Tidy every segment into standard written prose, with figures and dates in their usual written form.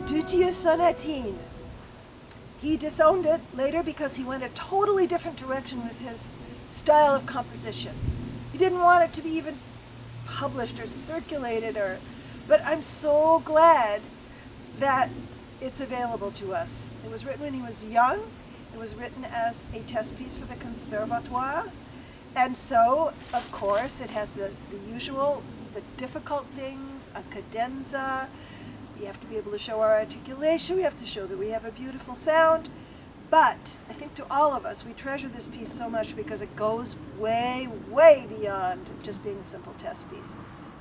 Dutilleux Sonatine. He disowned it later because he went a totally different direction with his style of composition. He didn't want it to be even published or circulated, but I'm so glad that it's available to us. It was written when he was young. It was written as a test piece for the Conservatoire. And so, of course, it has the usual, the difficult things, a cadenza. We have to be able to show our articulation. We have to show that we have a beautiful sound. But I think to all of us, we treasure this piece so much because it goes way, way beyond just being a simple test piece.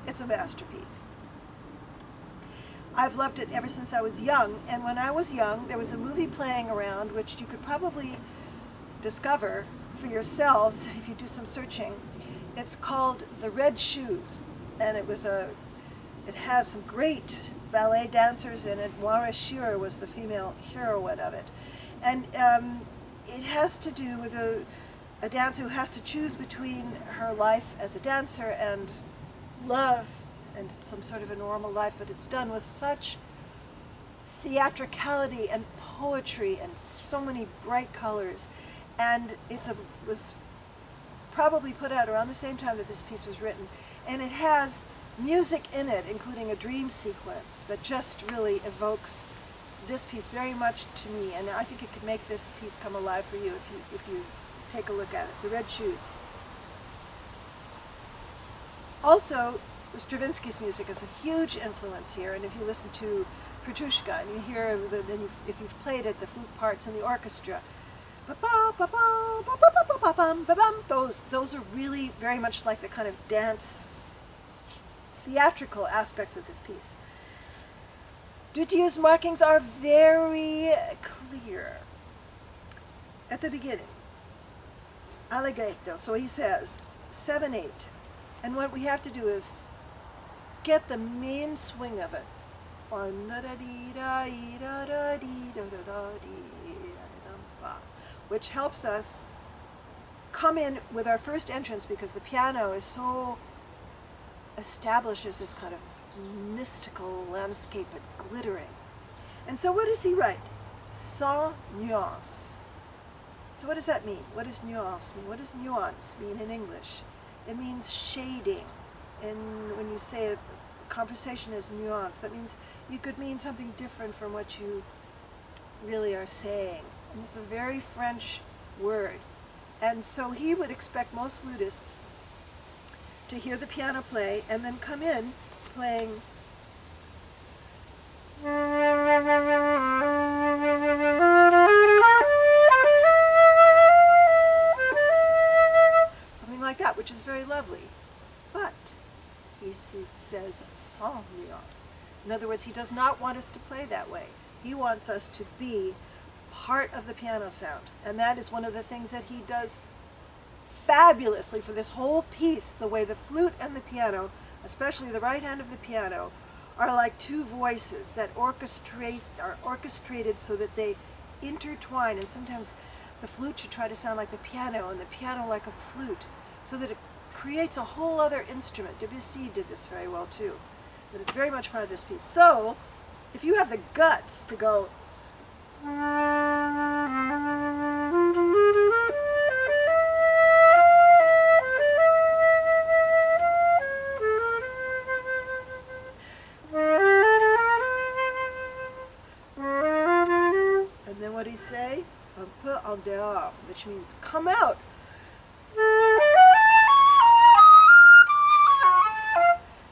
It's a masterpiece. I've loved it ever since I was young. And when I was young, there was a movie playing around, which you could probably discover for yourselves if you do some searching. It's called The Red Shoes. And it has some great ballet dancers in it. Moira Shearer was the female heroine of it. And it has to do with a dancer who has to choose between her life as a dancer and love and some sort of a normal life, but it's done with such theatricality and poetry and so many bright colors. And it was probably put out around the same time that this piece was written. And it has music in it, including a dream sequence that just really evokes this piece very much to me, and I think it could make this piece come alive for you if you take a look at it. The Red Shoes. Also, Stravinsky's music is a huge influence here, and if you listen to Petrushka and you hear, if you've played it, the flute parts in the orchestra, those are really very much like the kind of dance, theatrical aspects of this piece. Dutilleux's markings are very clear. At the beginning, allegretto, so he says 7/8, and what we have to do is get the main swing of it, which helps us come in with our first entrance because the piano is so establishes this kind of mystical landscape and glittering. And so what does he write? Sans nuance. So what does that mean? What does nuance mean? What does nuance mean in English? It means shading. And when you say a conversation is nuance, that means you could mean something different from what you really are saying. And it's a very French word. And so he would expect most flutists to hear the piano play and then come in playing something like that, which is very lovely. But he says sans nuance. In other words, he does not want us to play that way. He wants us to be part of the piano sound. And that is one of the things that he does fabulously for this whole piece, the way the flute and the piano, especially the right hand of the piano, are like two voices that are orchestrated so that they intertwine, and sometimes the flute should try to sound like the piano and the piano like a flute, so that it creates a whole other instrument. Debussy did this very well too, but it's very much part of this piece. So if you have the guts to go say, un peu en dehors, which means come out.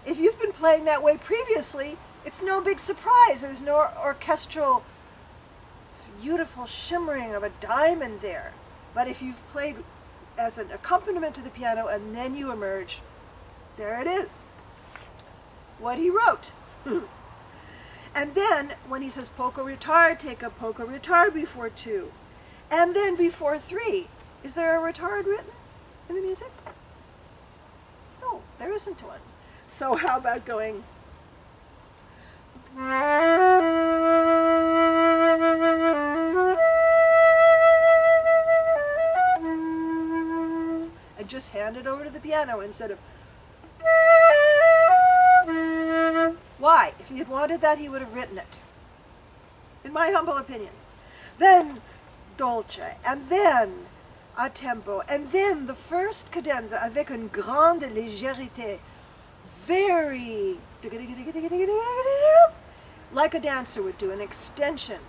If you've been playing that way previously, it's no big surprise. There's no orchestral, beautiful shimmering of a diamond there. But if you've played as an accompaniment to the piano and then you emerge, there it is. What he wrote. And then, when he says poco retard, take a poco retard before 2. And then before 3. Is there a retard written in the music? No, there isn't one. So how about going... and just hand it over to the piano instead of... Why? If he had wanted that, he would have written it. in my humble opinion. Then dolce, and then a tempo, and then the first cadenza avec une grande légèreté, very, like a dancer would do, an extension,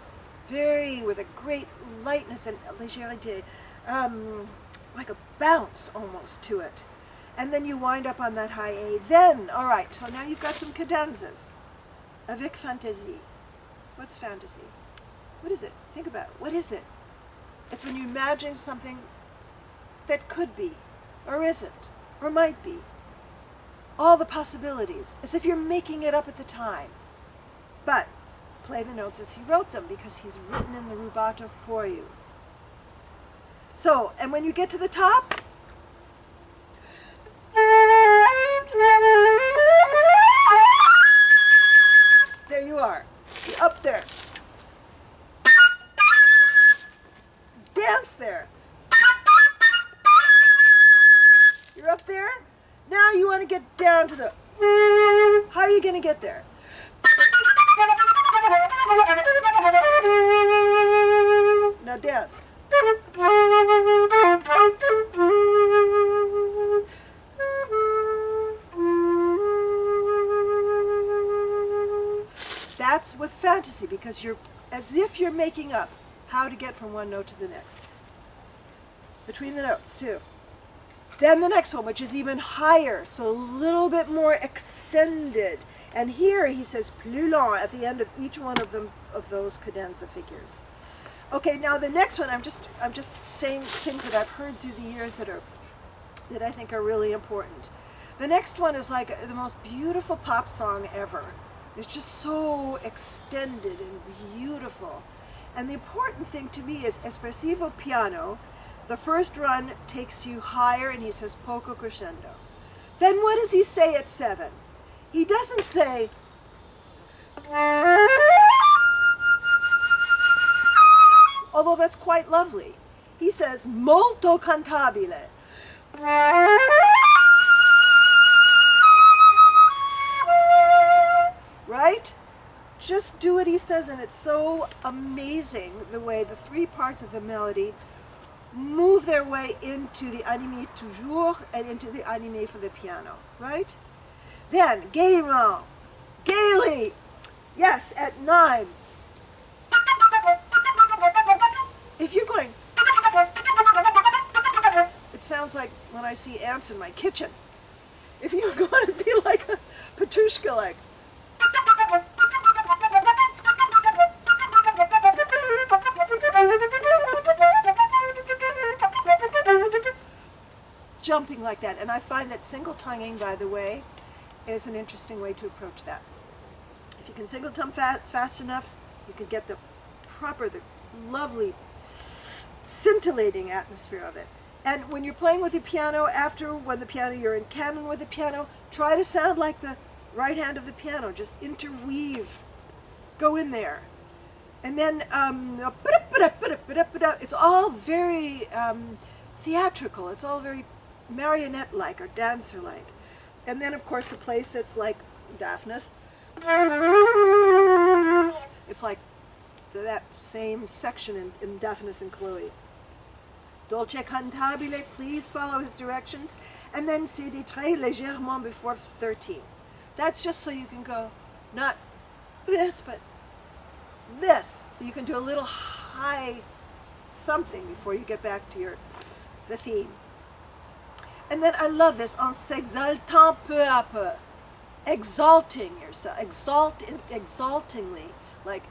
very, with a great lightness and légèreté, like a bounce almost to it. And then you wind up on that high A. Then, all right, so now you've got some cadenzas. Avec fantaisie. What's fantasy? What is it? Think about it. What is it? It's when you imagine something that could be, or isn't, or might be. All the possibilities, as if you're making it up at the time. But play the notes as he wrote them, because he's written in the rubato for you. So, and when you get to the top, there you are. You're up there. Dance there. You're up there. Now you want to get down to the... How are you going to get there? Now dance. That's with fantasy, because you're as if you're making up how to get from one note to the next. Between the notes, too. Then the next one, which is even higher, so a little bit more extended. And here he says plus long at the end of each one of them, of those cadenza figures. Okay, now the next one, I'm just saying things that I've heard through the years that I think are really important. The next one is like the most beautiful pop song ever. It's just so extended and beautiful. And the important thing to me is espressivo piano. The first run takes you higher, and he says poco crescendo. Then what does he say at 7? He doesn't say, although that's quite lovely. He says molto cantabile. Right? Just do what he says, and it's so amazing the way the three parts of the melody move their way into the animé toujours and into the animé for the piano, right? Then, gaiement, gaily, yes, at 9. If you're going, it sounds like when I see ants in my kitchen. If you're going to be like a Petrushka, like, jumping like that. And I find that single tonguing, by the way, is an interesting way to approach that. If you can single tongue fast enough, you can get the proper, the lovely, scintillating atmosphere of it. And when you're playing with the piano, when the piano, you're in canon with the piano, try to sound like the right hand of the piano. Just interweave. Go in there. And then, it's all very theatrical. It's all very marionette-like or dancer-like. And then, of course, a place that's like Daphnis. It's like that same section in Daphnis and Chloe. Dolce cantabile, please follow his directions. And then c'est des très légèrement before 13. That's just so you can go, not this, but this. So you can do a little high something before you get back to the theme. And then I love this, en s'exaltant peu à peu. Exalting yourself, exaltingly, like,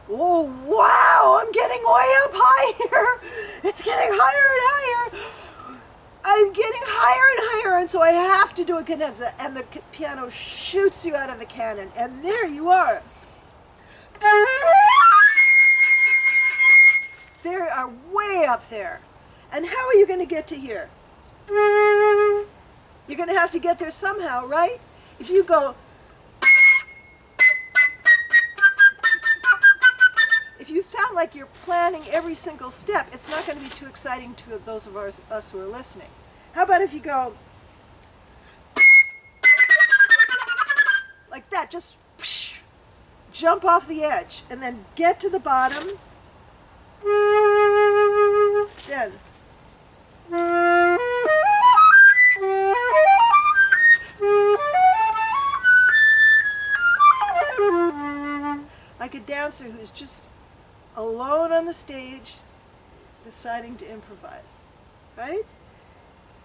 oh wow, I'm getting way up higher. It's getting higher and higher. I'm getting higher and higher, and so I have to do a cadenza, and the piano shoots you out of the cannon, and there you are. They are way up there. And how are you going to get to here? You're going to have to get there somehow, right? If you go, if you sound like you're planning every single step, it's not going to be too exciting to those of us who are listening. How about if you go like that, just jump off the edge and then get to the bottom. Then like a dancer who's just alone on the stage deciding to improvise, right?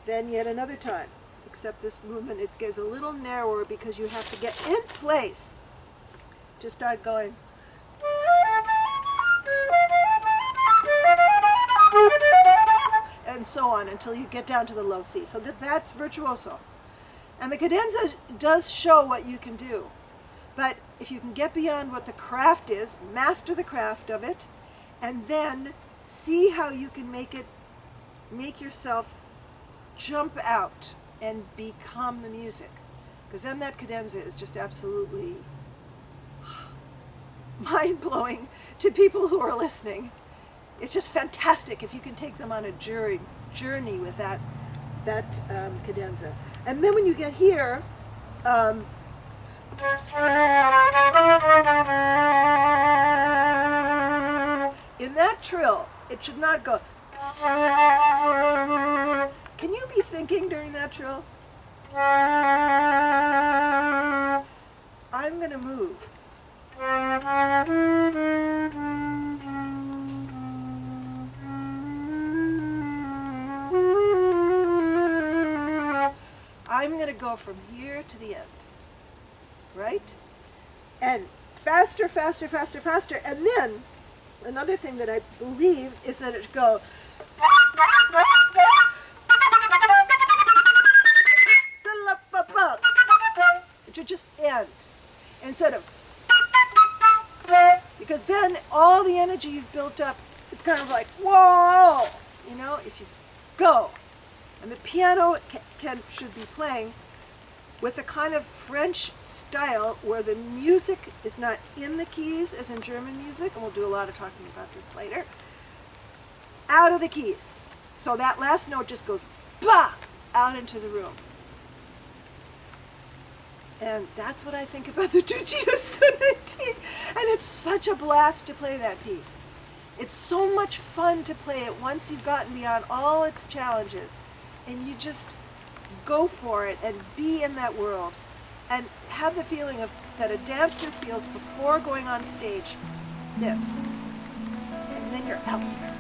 Then yet another time, except this movement it gets a little narrower because you have to get in place to start going. And so on until you get down to the low C. So that's virtuoso. And the cadenza does show what you can do. But if you can get beyond what the craft is, master the craft of it, and then see how you can make yourself jump out and become the music. Because then that cadenza is just absolutely mind-blowing to people who are listening. It's just fantastic if you can take them on a journey with that cadenza. And then when you get here, in that trill, it should not go. Can you be thinking during that trill? I'm going to move. I'm going to go from here to the end, right? And faster, faster, faster, faster. And then another thing that I believe is that it should go. It should just end instead of, because then all the energy you've built up, it's kind of like, whoa, you know, if you go. And the piano should be playing with a kind of French style where the music is not in the keys as in German music, and we'll do a lot of talking about this later, out of the keys. So that last note just goes bah, out into the room. And that's what I think about the Dutilleux Sonatine. And it's such a blast to play that piece. It's so much fun to play it once you've gotten beyond all its challenges. And you just go for it and be in that world. And have the feeling of that a dancer feels before going on stage. This. And then you're out there.